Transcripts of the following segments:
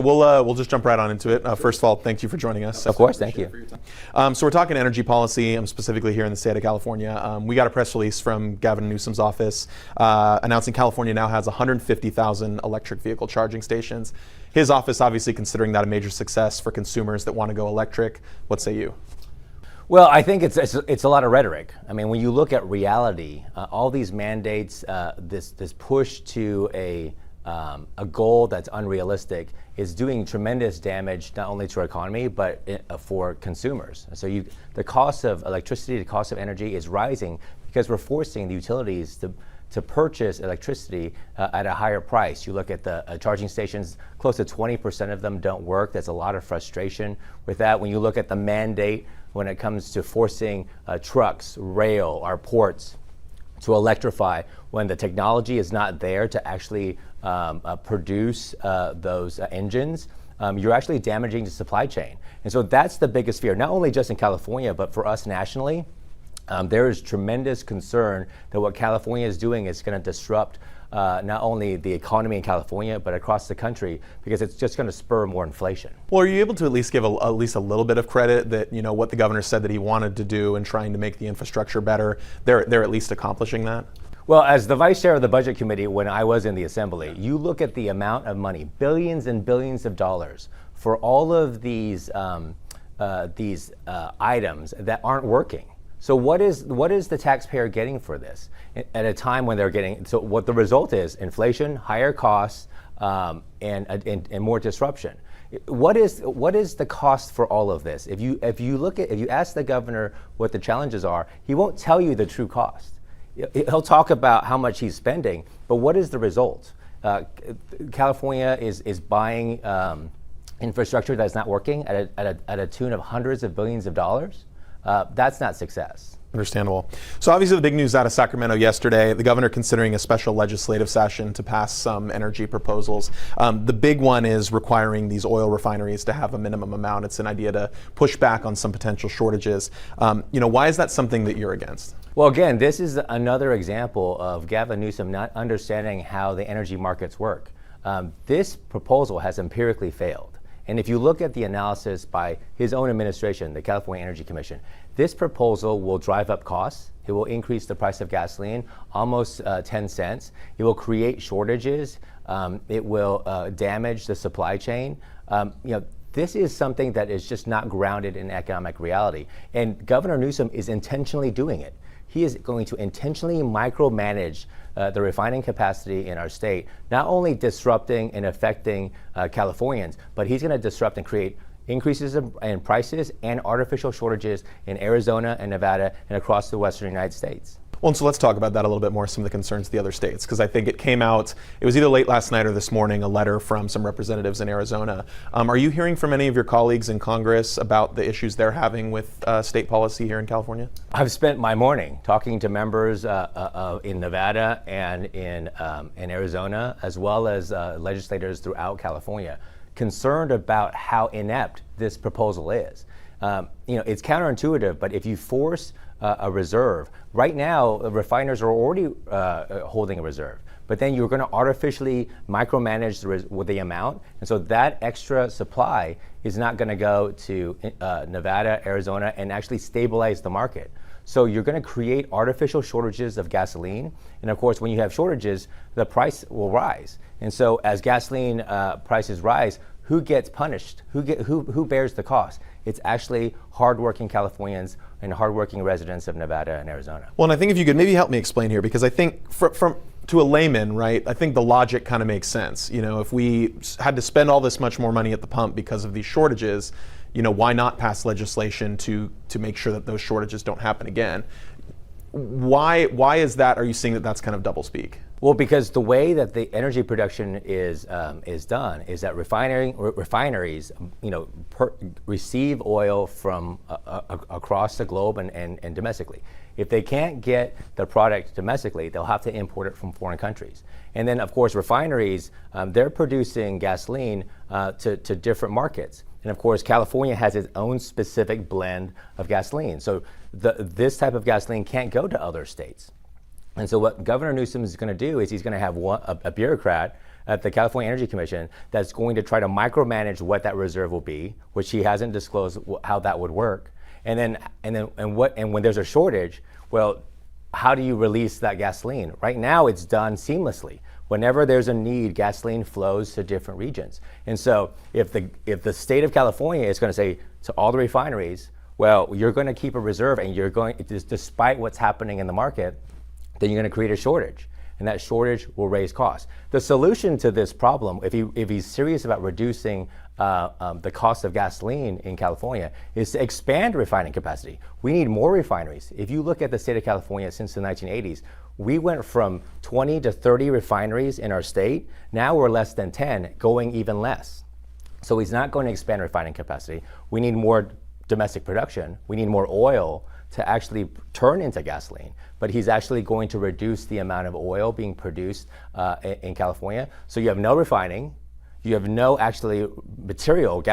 we'll just jump right on into it. First of all, thank you for joining us. Of course, thank you. So we're talking energy policy, specifically here in the state of California. We got a press release from Gavin Newsom's office announcing California now has 150,000 electric vehicle charging stations. His office obviously considering that a major success for consumers that want to go electric. What say you? Well, I think it's a lot of rhetoric. I mean, when you look at reality, all these mandates, this push to a goal that's unrealistic is doing tremendous damage not only to our economy but for consumers. So the cost of electricity, the cost of energy is rising because we're forcing the utilities to purchase electricity at a higher price. You look at the charging stations, close to 20% of them don't work. There's a lot of frustration with that. When you look at the mandate when it comes to forcing trucks, rail, our ports to electrify, when the technology is not there to actually produce those engines, you're actually damaging the supply chain. And so that's the biggest fear, not only just in California, but for us nationally. There is tremendous concern that what California is doing is going to disrupt not only the economy in California, but across the country, because it's just going to spur more inflation. Well, are you able to at least give at least a little bit of credit that, you know, what the governor said that he wanted to do in trying to make the infrastructure better, they're at least accomplishing that? Well, as the vice chair of the budget committee, when I was in the assembly, you look at the amount of money, billions and billions of dollars for all of these items that aren't working. So what is the taxpayer getting for this at a time when they're getting, so what the result is inflation, higher costs, and more disruption. What is the cost for all of this? If you ask the governor what the challenges are, he won't tell you the true cost. He'll talk about how much he's spending, but what is the result? California is buying infrastructure that's not working at a tune of hundreds of billions of dollars. That's not success. Understandable. So obviously the big news out of Sacramento yesterday, the governor considering a special legislative session to pass some energy proposals. The big one is requiring these oil refineries to have a minimum amount. It's an idea to push back on some potential shortages. Why is that something that you're against? Well, again, this is another example of Gavin Newsom not understanding how the energy markets work. This proposal has empirically failed. And if you look at the analysis by his own administration, the California Energy Commission, this proposal will drive up costs. It will increase the price of gasoline almost 10 cents. It will create shortages. It will damage the supply chain. This is something that is just not grounded in economic reality. And Governor Newsom is intentionally doing it. He is going to intentionally micromanage the refining capacity in our state, not only disrupting and affecting Californians, but he's going to disrupt and create increases in prices and artificial shortages in Arizona and Nevada and across the western United States. Well, and so let's talk about that a little bit more, some of the concerns of the other states, because I think it came out, it was either late last night or this morning, a letter from some representatives in Arizona. Are you hearing from any of your colleagues in Congress about the issues they're having with state policy here in California? I've spent my morning talking to members in Nevada and in Arizona, as well as legislators throughout California, concerned about how inept this proposal is. It's counterintuitive, but if you force a reserve, right now refiners are already holding a reserve, but then you're going to artificially micromanage the amount, and so that extra supply is not going to go to Nevada, Arizona, and actually stabilize the market. So you're going to create artificial shortages of gasoline, and of course when you have shortages, the price will rise. And so as gasoline prices rise, who gets punished? Who bears the cost? It's actually hardworking Californians and hardworking residents of Nevada and Arizona. Well, and I think if you could maybe help me explain here, because I think to a layman, right, I think the logic kind of makes sense. If we had to spend all this much more money at the pump because of these shortages, why not pass legislation to make sure that those shortages don't happen again? Why is that? Are you seeing that that's kind of doublespeak? Well, because the way that the energy production is done is that refineries, receive oil from across the globe and domestically. If they can't get the product domestically, they'll have to import it from foreign countries. And then, of course, refineries, they're producing gasoline to different markets. And of course, California has its own specific blend of gasoline. So this type of gasoline can't go to other states. And so what Governor Newsom is going to do is he's going to have a bureaucrat at the California Energy Commission that's going to try to micromanage what that reserve will be, which he hasn't disclosed how that would work. And when there's a shortage, well, how do you release that gasoline? Right now, it's done seamlessly. Whenever there's a need, gasoline flows to different regions. And so if the state of California is going to say to all the refineries, well, you're going to keep a reserve and you're going, despite what's happening in the market, then you're going to create a shortage. And that shortage will raise costs. The solution to this problem, if he's serious about reducing the cost of gasoline in California, is to expand refining capacity. We need more refineries. If you look at the state of California since the 1980s, we went from 20 to 30 refineries in our state. Now we're less than 10, going even less. So he's not going to expand refining capacity. We need more domestic production. We need more oil to actually turn into gasoline. But he's actually going to reduce the amount of oil being produced in California. So you have no refining, you have no actually material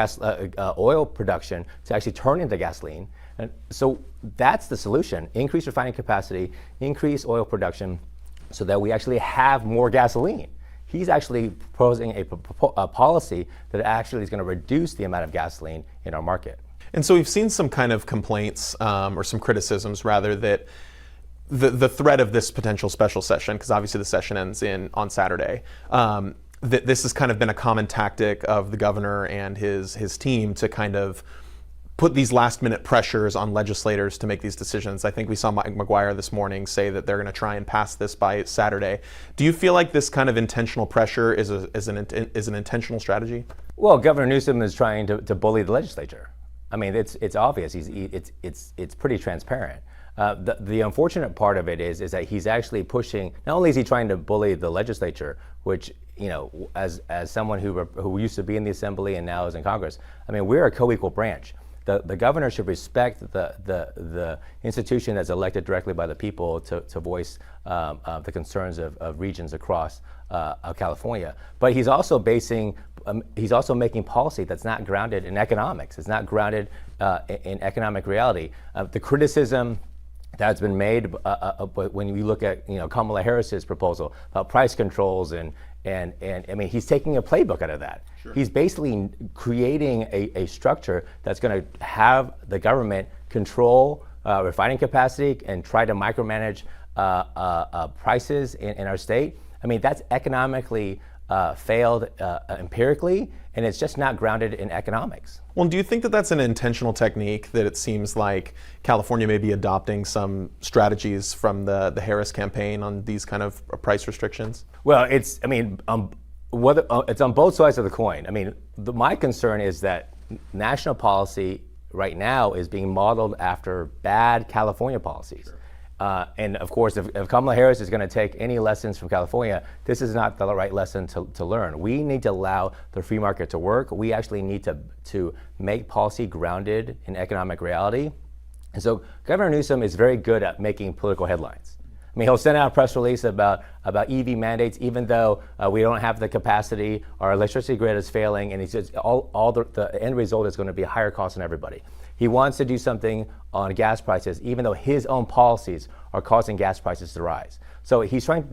oil production to actually turn into gasoline. And so that's the solution: increase refining capacity, increase oil production, so that we actually have more gasoline. He's actually proposing a policy that actually is going to reduce the amount of gasoline in our market. And so we've seen some kind of complaints, or some criticisms rather, that the threat of this potential special session, because obviously the session ends on Saturday, that this has kind of been a common tactic of the governor and his team to kind of put these last-minute pressures on legislators to make these decisions. I think we saw Mike McGuire this morning say that they're going to try and pass this by Saturday. Do you feel like this kind of intentional pressure is an intentional strategy? Well, Governor Newsom is trying to bully the legislature. I mean, it's obvious. It's pretty transparent. The unfortunate part of it is that he's actually pushing. Not only is he trying to bully the legislature, which, you know, as someone who used to be in the assembly and now is in Congress, I mean, we're a co-equal branch. The governor should respect the institution that's elected directly by the people to voice the concerns of regions across California. But he's also making policy that's not grounded in economics. It's not grounded in economic reality. The criticism that's been made when you look at, you know, Kamala Harris's proposal about price controls and I mean, he's taking a playbook out of that. Sure. He's basically creating a structure that's going to have the government control refining capacity and try to micromanage prices in our state. I mean, that's economically failed empirically, and it's just not grounded in economics. Well, do you think that that's an intentional technique, that it seems like California may be adopting some strategies from the Harris campaign on these kind of price restrictions? Well, it's on both sides of the coin. I mean, my concern is that national policy right now is being modeled after bad California policies. Sure. And of course, if Kamala Harris is going to take any lessons from California, this is not the right lesson to learn. We need to allow the free market to work. We actually need to make policy grounded in economic reality. And so Governor Newsom is very good at making political headlines. I mean, he'll send out a press release about EV mandates, even though we don't have the capacity, our electricity grid is failing, and he says the end result is going to be a higher cost on everybody. He wants to do something on gas prices, even though his own policies are causing gas prices to rise. So he's trying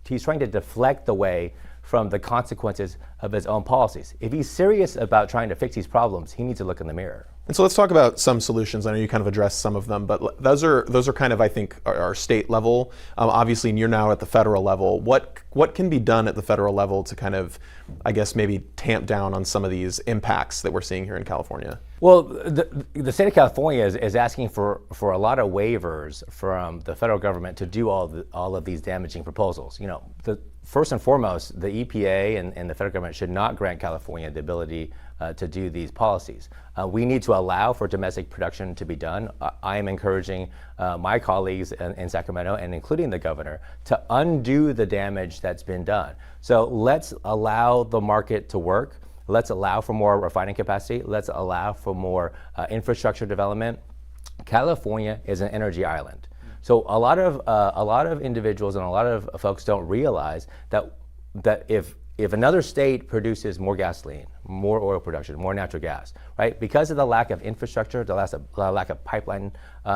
to deflect the way from the consequences of his own policies. If he's serious about trying to fix these problems, he needs to look in the mirror. And so let's talk about some solutions. I know you kind of addressed some of them, but those are kind of, I think, our state level. Obviously, you're now at the federal level. What can be done at the federal level to kind of, I guess, maybe tamp down on some of these impacts that we're seeing here in California? Well, the state of California is asking for a lot of waivers from the federal government to do all of these damaging proposals. You know, first and foremost, the EPA and the federal government should not grant California the ability to do these policies. We need to allow for domestic production to be done. I am encouraging my colleagues in Sacramento, and including the governor, to undo the damage that's been done. So let's allow the market to work. Let's allow for more refining capacity. Let's allow for more infrastructure development. California is an energy island. So a lot of individuals and a lot of folks don't realize that if another state produces more gasoline, more oil production, more natural gas, right? Because of the lack of infrastructure, the lack of pipeline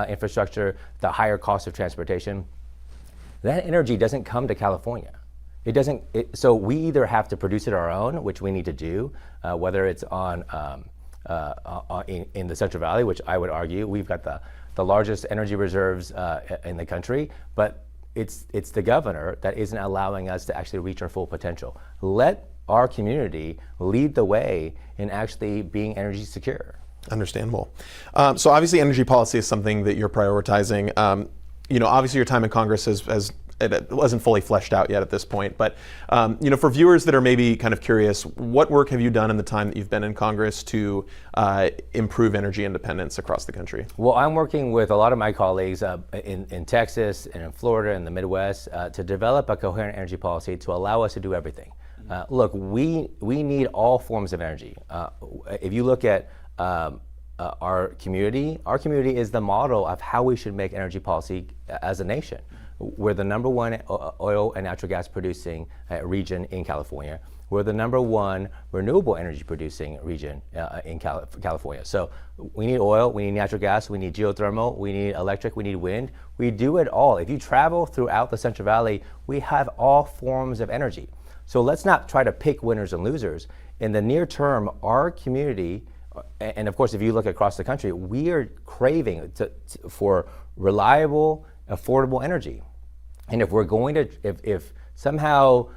infrastructure, the higher cost of transportation, that energy doesn't come to California. It doesn't. So we either have to produce it our own, which we need to do, whether it's in the Central Valley, which I would argue we've got the largest energy reserves in the country, but it's the governor that isn't allowing us to actually reach our full potential. Let our community lead the way in actually being energy secure. Understandable. So obviously energy policy is something that you're prioritizing. Obviously your time in Congress it wasn't fully fleshed out yet at this point, but for viewers that are maybe kind of curious, what work have you done in the time that you've been in Congress to improve energy independence across the country? Well, I'm working with a lot of my colleagues in Texas and in Florida and the Midwest to develop a coherent energy policy to allow us to do everything. Look, we need all forms of energy. If you look at our community is the model of how we should make energy policy as a nation. We're the #1 oil and natural gas producing region in California. We're the #1 renewable energy producing region in California. So we need oil, we need natural gas, we need geothermal, we need electric, we need wind. We do it all. If you travel throughout the Central Valley, we have all forms of energy. So let's not try to pick winners and losers. In the near term, our community, and of course, if you look across the country, we are craving for reliable, affordable energy. And if we're going to, if somehow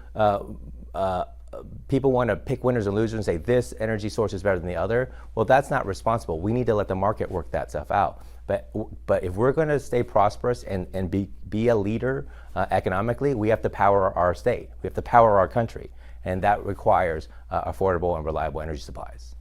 people want to pick winners and losers and say this energy source is better than the other, well, that's not responsible. We need to let the market work that stuff out. But if we're going to stay prosperous and be a leader economically, we have to power our state. We have to power our country. And that requires affordable and reliable energy supplies.